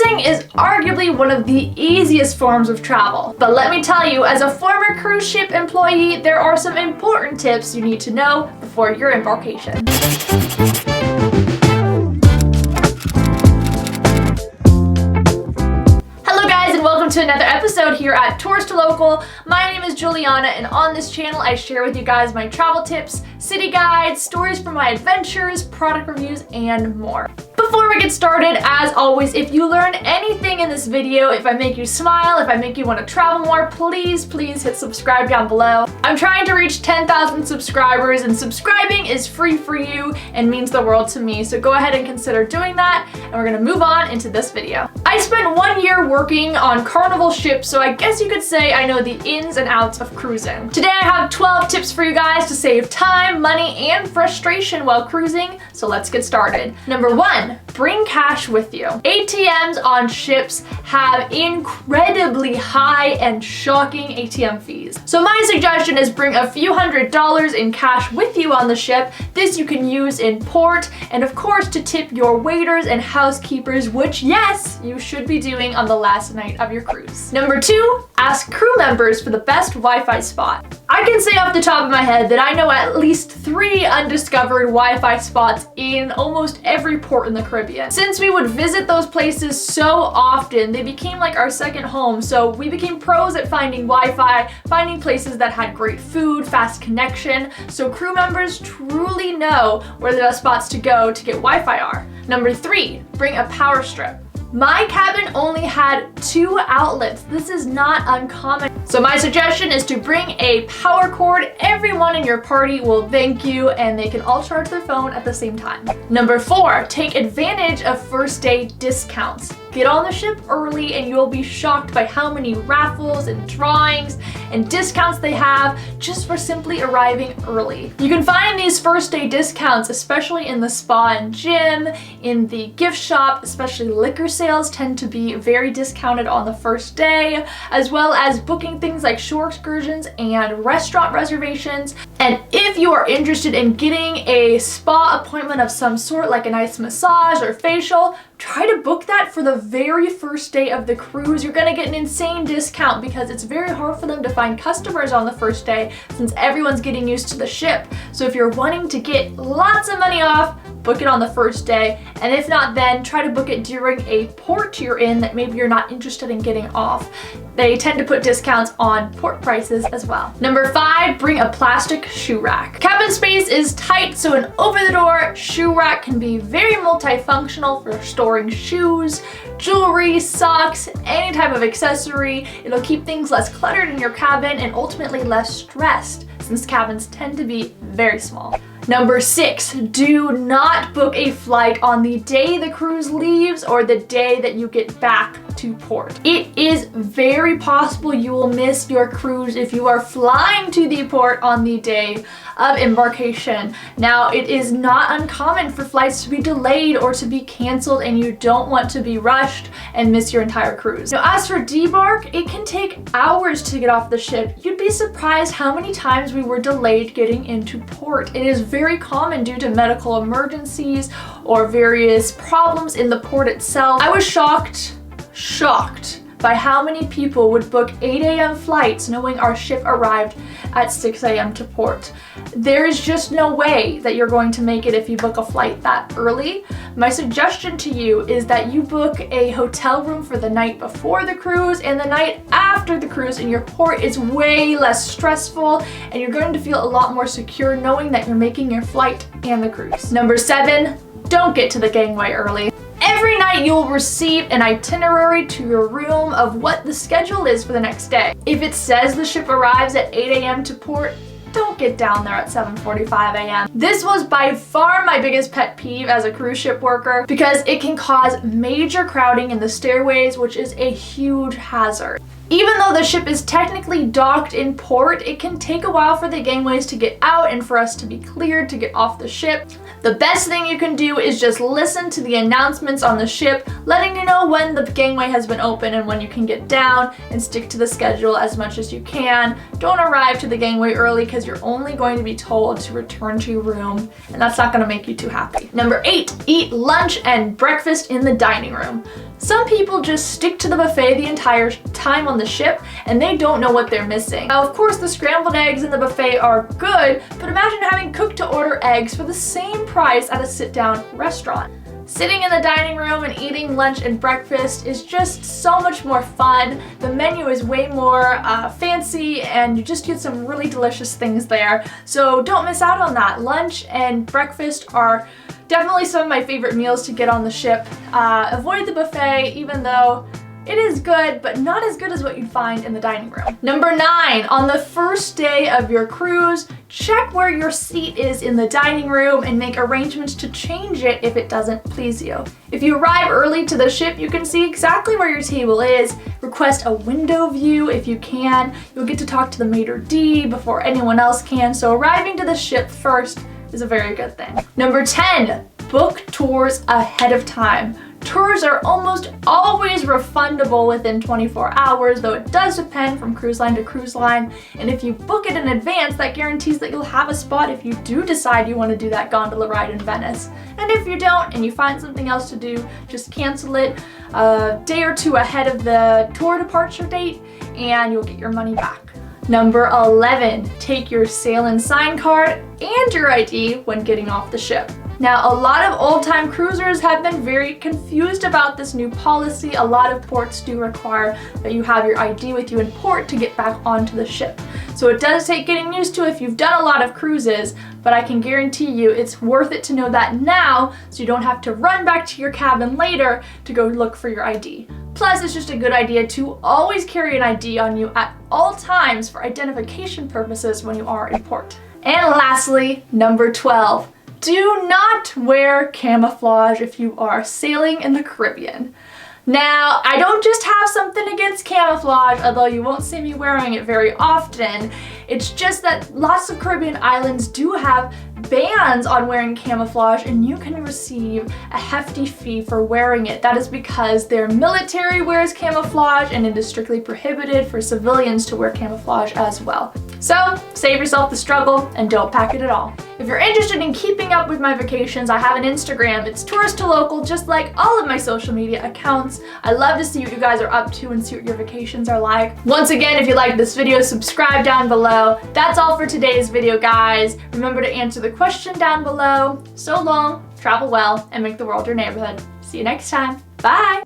Cruising is arguably one of the easiest forms of travel. But let me tell you, as a former cruise ship employee, there are some important tips you need to know before your embarkation. To another episode here at Tourist to Local. My name is Juliana, and on this channel I share with you guys my travel tips, city guides, stories from my adventures, product reviews, and more. Before we get started, as always, if you learn anything in this video, if I make you smile, if I make you want to travel more, please hit subscribe down below. I'm trying to reach 10,000 subscribers, and subscribing is free for you and means the world to me, so go ahead and consider doing that, and we're gonna move on into this video. I spent 1 year working on Carnival ships, so I guess you could say I know the ins and outs of cruising. Today I have 12 tips for you guys to save time, money, and frustration while cruising, so let's get started. Number 1, bring cash with you. ATMs on ships have incredibly high and shocking ATM fees. So my suggestion is bring a few $100s in cash with you on the ship. This you can use in port, and of course to tip your waiters and housekeepers, which yes, you should be doing on the last night of your cruise. Number 2, ask crew members for the best Wi-Fi spot. I can say off the top of my head that I know at least 3 undiscovered Wi-Fi spots in almost every port in the Caribbean. Since we would visit those places so often, they became like our second home, so we became pros at finding Wi-Fi, finding places that had great food, fast connection, so crew members truly know where the best spots to go to get Wi-Fi are. Number 3, bring a power strip. My cabin only had 2 outlets. This is not uncommon. So my suggestion is to bring a power cord. Everyone in your party will thank you, and they can all charge their phone at the same time. Number 4, take advantage of first day discounts. Get on the ship early and you'll be shocked by how many raffles and drawings and discounts they have just for simply arriving early. You can find these first day discounts especially in the spa and gym, in the gift shop, especially liquor sales tend to be very discounted on the first day, as well as booking things like shore excursions and restaurant reservations. And if you are interested in getting a spa appointment of some sort, like a nice massage or facial, try to book that for the very first day of the cruise. You're gonna get an insane discount because it's very hard for them to find customers on the first day since everyone's getting used to the ship. So if you're wanting to get lots of money off, book it on the first day, and if not then, try to book it during a port you're in that maybe you're not interested in getting off. They tend to put discounts on port prices as well. Number 5, bring a plastic shoe rack. Cabin space is tight, so an over-the-door shoe rack can be very multifunctional for storing shoes, jewelry, socks, any type of accessory. It'll keep things less cluttered in your cabin and ultimately less stressed, since cabins tend to be very small. Number 6, do not book a flight on the day the cruise leaves or the day that you get back to port. It is very possible you will miss your cruise if you are flying to the port on the day of embarkation. Now, it is not uncommon for flights to be delayed or to be canceled, and you don't want to be rushed and miss your entire cruise. Now, as for debark, it can take hours to get off the ship. You'd be surprised how many times we were delayed getting into port. It is very common due to medical emergencies or various problems in the port itself. I was shocked by how many people would book 8 a.m. flights knowing our ship arrived at 6 a.m. to port. There is just no way that you're going to make it if you book a flight that early. My suggestion to you is that you book a hotel room for the night before the cruise and the night after the cruise in your port. Is way less stressful, and you're going to feel a lot more secure knowing that you're making your flight and the cruise. Number 7, don't get to the gangway early. Every night you will receive an itinerary to your room of what the schedule is for the next day. If it says the ship arrives at 8 a.m. to port, don't get down there at 7:45 a.m. This was by far my biggest pet peeve as a cruise ship worker because it can cause major crowding in the stairways, which is a huge hazard. Even though the ship is technically docked in port, it can take a while for the gangways to get out and for us to be cleared to get off the ship. The best thing you can do is just listen to the announcements on the ship, letting you know when the gangway has been open and when you can get down, and stick to the schedule as much as you can. Don't arrive to the gangway early because you're only going to be told to return to your room, and that's not going to make you too happy. Number 8, eat lunch and breakfast in the dining room. Some people just stick to the buffet the entire time on the ship and they don't know what they're missing. Now, of course, the scrambled eggs in the buffet are good, but imagine having cook-to-order eggs for the same price at a sit-down restaurant. Sitting in the dining room and eating lunch and breakfast is just so much more fun. The menu is way more fancy and you just get some really delicious things there. So don't miss out on that. Lunch and breakfast are definitely some of my favorite meals to get on the ship. Avoid the buffet, even though it is good, but not as good as what you'd find in the dining room. Number 9, on the first day of your cruise, check where your seat is in the dining room and make arrangements to change it if it doesn't please you. If you arrive early to the ship, you can see exactly where your table is. Request a window view if you can. You'll get to talk to the maitre d' before anyone else can, so arriving to the ship first is a very good thing. Number 10, book tours ahead of time. Tours are almost always refundable within 24 hours, though it does depend from cruise line to cruise line. And if you book it in advance, that guarantees that you'll have a spot if you do decide you want to do that gondola ride in Venice. And if you don't and you find something else to do, just cancel it a day or two ahead of the tour departure date and you'll get your money back. Number 11, take your sail and sign card and your ID when getting off the ship. Now, a lot of old-time cruisers have been very confused about this new policy. A lot of ports do require that you have your ID with you in port to get back onto the ship. So it does take getting used to if you've done a lot of cruises, but I can guarantee you it's worth it to know that now so you don't have to run back to your cabin later to go look for your ID. Plus, it's just a good idea to always carry an ID on you at all times for identification purposes when you are in port. And lastly, number 12. Do not wear camouflage if you are sailing in the Caribbean. Now, I don't just have something against camouflage, although you won't see me wearing it very often. It's just that lots of Caribbean islands do have bans on wearing camouflage and you can receive a hefty fee for wearing it. That is because their military wears camouflage and it is strictly prohibited for civilians to wear camouflage as well. So save yourself the struggle and don't pack it at all. If you're interested in keeping up with my vacations, I have an Instagram. It's Tourist to Local, just like all of my social media accounts. I love to see what you guys are up to and see what your vacations are like. Once again, if you liked this video, subscribe down below. That's all for today's video, guys. Remember to answer the question down below. So long, travel well, and make the world your neighborhood. See you next time. Bye!